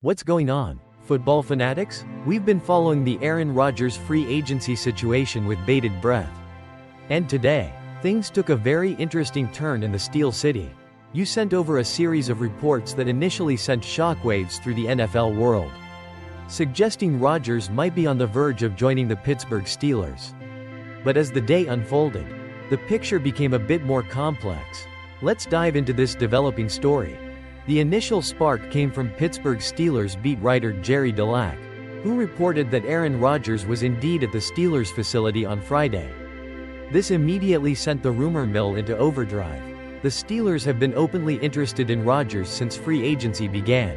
What's going on, football fanatics? We've been following the Aaron Rodgers free agency situation with bated breath. And today, things took a very interesting turn in the Steel City. You sent over a series of reports that initially sent shockwaves through the NFL world, suggesting Rodgers might be on the verge of joining the Pittsburgh Steelers. But as the day unfolded, the picture became a bit more complex. Let's dive into this developing story. The initial spark came from Pittsburgh Steelers beat writer Jerry Dulac, who reported that Aaron Rodgers was indeed at the Steelers facility on Friday. This immediately sent the rumor mill into overdrive. The Steelers have been openly interested in Rodgers since free agency began,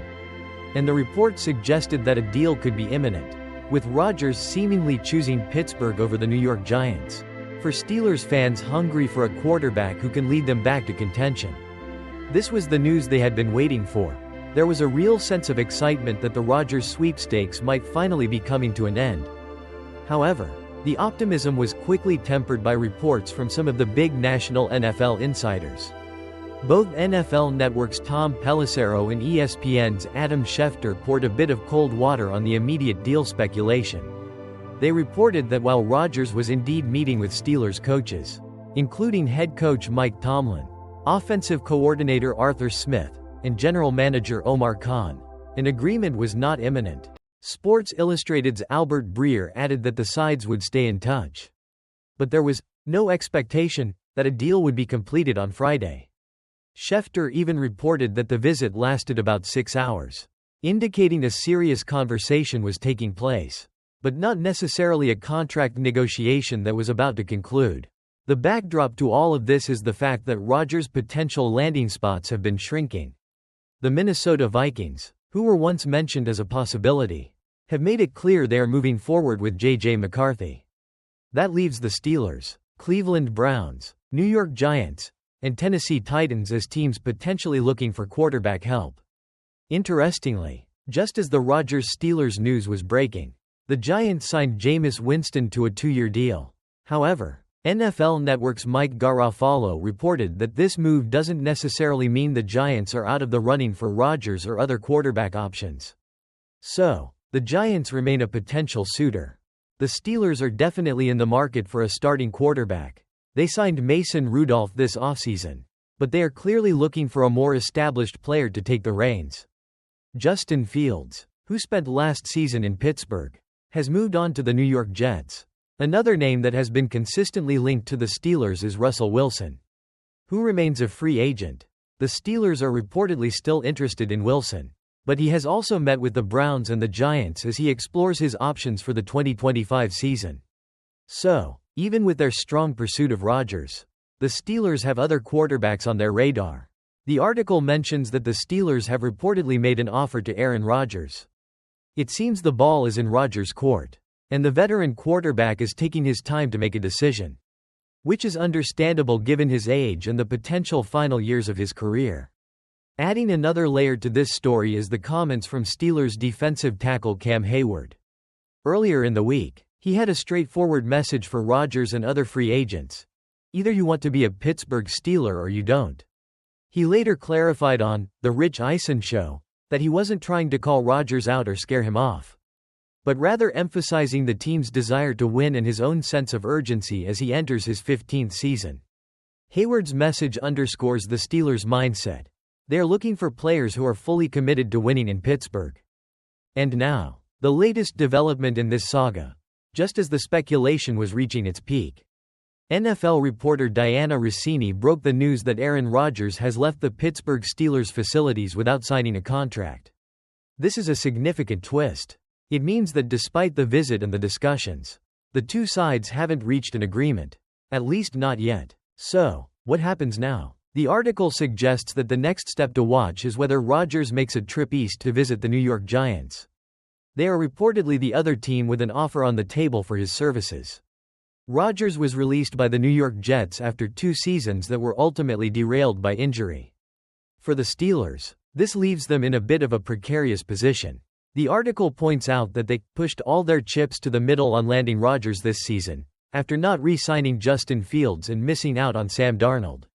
and the report suggested that a deal could be imminent, with Rodgers seemingly choosing Pittsburgh over the New York Giants. For Steelers fans hungry for a quarterback who can lead them back to contention, this was the news they had been waiting for. There was a real sense of excitement that the Rodgers sweepstakes might finally be coming to an end. However, the optimism was quickly tempered by reports from some of the big national NFL insiders. Both NFL Network's Tom Pelissero and ESPN's Adam Schefter poured a bit of cold water on the immediate deal speculation. They reported that while Rodgers was indeed meeting with Steelers coaches, including head coach Mike Tomlin, offensive coordinator Arthur Smith, and general manager Omar Khan, an agreement was not imminent. Sports Illustrated's Albert Breer added that the sides would stay in touch, but there was no expectation that a deal would be completed on Friday. Schefter even reported that the visit lasted about 6 hours, indicating a serious conversation was taking place, but not necessarily a contract negotiation that was about to conclude. The backdrop to all of this is the fact that Rodgers' potential landing spots have been shrinking. The Minnesota Vikings, who were once mentioned as a possibility, have made it clear they are moving forward with J.J. McCarthy. That leaves the Steelers, Cleveland Browns, New York Giants, and Tennessee Titans as teams potentially looking for quarterback help. Interestingly, just as the Rodgers-Steelers news was breaking, the Giants signed Jameis Winston to a 2-year deal. However, NFL Network's Mike Garafolo reported that this move doesn't necessarily mean the Giants are out of the running for Rodgers or other quarterback options. So, the Giants remain a potential suitor. The Steelers are definitely in the market for a starting quarterback. They signed Mason Rudolph this offseason, but they are clearly looking for a more established player to take the reins. Justin Fields, who spent last season in Pittsburgh, has moved on to the New York Jets. Another name that has been consistently linked to the Steelers is Russell Wilson, who remains a free agent. The Steelers are reportedly still interested in Wilson, but he has also met with the Browns and the Giants as he explores his options for the 2025 season. So, even with their strong pursuit of Rodgers, the Steelers have other quarterbacks on their radar. The article mentions that the Steelers have reportedly made an offer to Aaron Rodgers. It seems the ball is in Rodgers' court, and the veteran quarterback is taking his time to make a decision, which is understandable given his age and the potential final years of his career. Adding another layer to this story is the comments from Steelers defensive tackle Cam Heyward. Earlier in the week, he had a straightforward message for Rodgers and other free agents: either you want to be a Pittsburgh Steeler or you don't. He later clarified on The Rich Eisen Show that he wasn't trying to call Rodgers out or scare him off, but rather emphasizing the team's desire to win and his own sense of urgency as he enters his 15th season. Heyward's message underscores the Steelers' mindset. They are looking for players who are fully committed to winning in Pittsburgh. And now, the latest development in this saga. Just as the speculation was reaching its peak, NFL reporter Diana Rossini broke the news that Aaron Rodgers has left the Pittsburgh Steelers facilities without signing a contract. This is a significant twist. It means that despite the visit and the discussions, the two sides haven't reached an agreement. At least not yet. So, what happens now? The article suggests that the next step to watch is whether Rodgers makes a trip east to visit the New York Giants. They are reportedly the other team with an offer on the table for his services. Rodgers was released by the New York Jets after 2 seasons that were ultimately derailed by injury. For the Steelers, this leaves them in a bit of a precarious position. The article points out that they pushed all their chips to the middle on landing Rodgers this season, after not re-signing Justin Fields and missing out on Sam Darnold.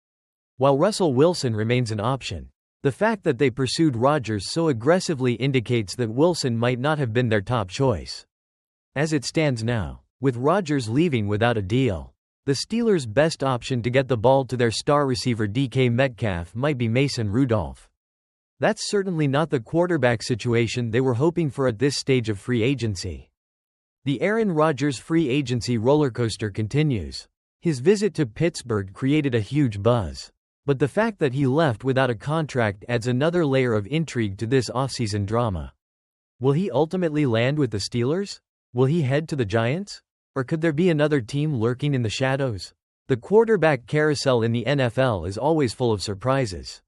While Russell Wilson remains an option, The fact that they pursued Rodgers so aggressively indicates that Wilson might not have been their top choice. As it stands now, with Rodgers leaving without a deal, the Steelers' best option to get the ball to their star receiver DK Metcalf might be Mason Rudolph. That's certainly not the quarterback situation they were hoping for at this stage of free agency. The Aaron Rodgers free agency rollercoaster continues. His visit to Pittsburgh created a huge buzz. But the fact that he left without a contract adds another layer of intrigue to this offseason drama. Will he ultimately land with the Steelers? Will he head to the Giants? Or could there be another team lurking in the shadows? The quarterback carousel in the NFL is always full of surprises.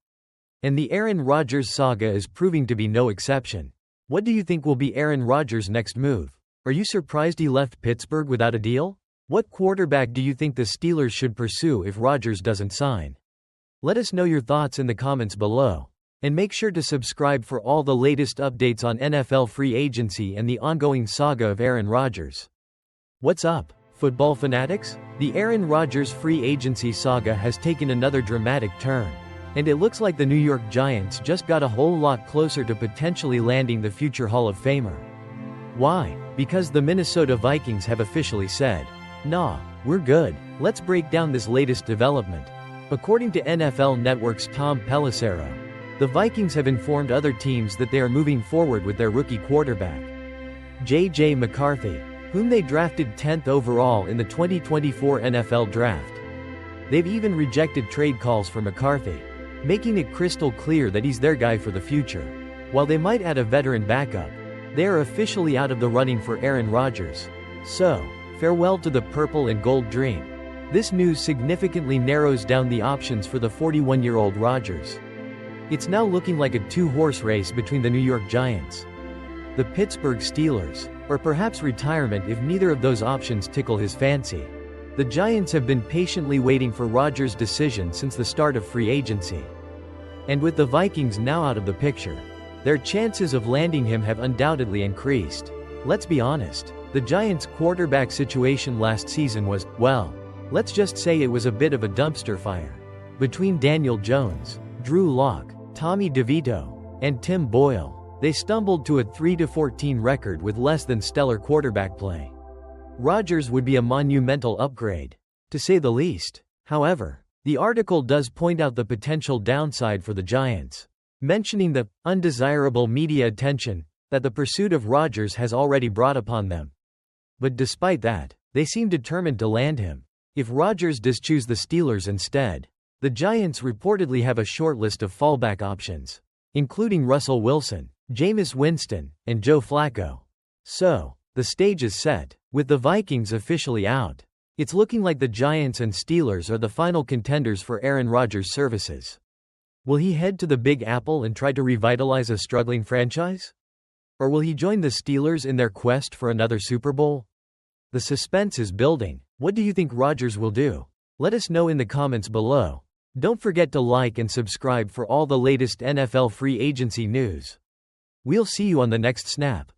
And the Aaron Rodgers saga is proving to be no exception. What do you think will be Aaron Rodgers' next move? Are you surprised he left Pittsburgh without a deal? What quarterback do you think the Steelers should pursue if Rodgers doesn't sign? Let us know your thoughts in the comments below. And make sure to subscribe for all the latest updates on NFL free agency and the ongoing saga of Aaron Rodgers. What's up, football fanatics? The Aaron Rodgers free agency saga has taken another dramatic turn. And it looks like the New York Giants just got a whole lot closer to potentially landing the future Hall of Famer. Why? Because the Minnesota Vikings have officially said, "Nah, we're good." Let's break down this latest development. According to NFL Network's Tom Pelissero, the Vikings have informed other teams that they are moving forward with their rookie quarterback, J.J. McCarthy, whom they drafted 10th overall in the 2024 NFL Draft. They've even rejected trade calls for McCarthy, making it crystal clear that he's their guy for the future. While they might add a veteran backup, they are officially out of the running for Aaron Rodgers. So, farewell to the purple and gold dream. This news significantly narrows down the options for the 41-year-old Rodgers. It's now looking like a two-horse race between the New York Giants, the Pittsburgh Steelers, or perhaps retirement if neither of those options tickle his fancy. The Giants have been patiently waiting for Rodgers' decision since the start of free agency. And with the Vikings now out of the picture, their chances of landing him have undoubtedly increased. Let's be honest, the Giants' quarterback situation last season was, well, let's just say it was a bit of a dumpster fire. Between Daniel Jones, Drew Lock, Tommy DeVito, and Tim Boyle, they stumbled to a 3-14 record with less than stellar quarterback play. Rodgers would be a monumental upgrade, to say the least. However, the article does point out the potential downside for the Giants, mentioning the undesirable media attention that the pursuit of Rodgers has already brought upon them. But despite that, they seem determined to land him. If Rodgers does choose the Steelers instead, the Giants reportedly have a short list of fallback options, including Russell Wilson, Jameis Winston, and Joe Flacco. So, the stage is set. With the Vikings officially out, it's looking like the Giants and Steelers are the final contenders for Aaron Rodgers' services. Will he head to the Big Apple and try to revitalize a struggling franchise? Or will he join the Steelers in their quest for another Super Bowl? The suspense is building. What do you think Rodgers will do? Let us know in the comments below. Don't forget to like and subscribe for all the latest NFL free agency news. We'll see you on the next snap.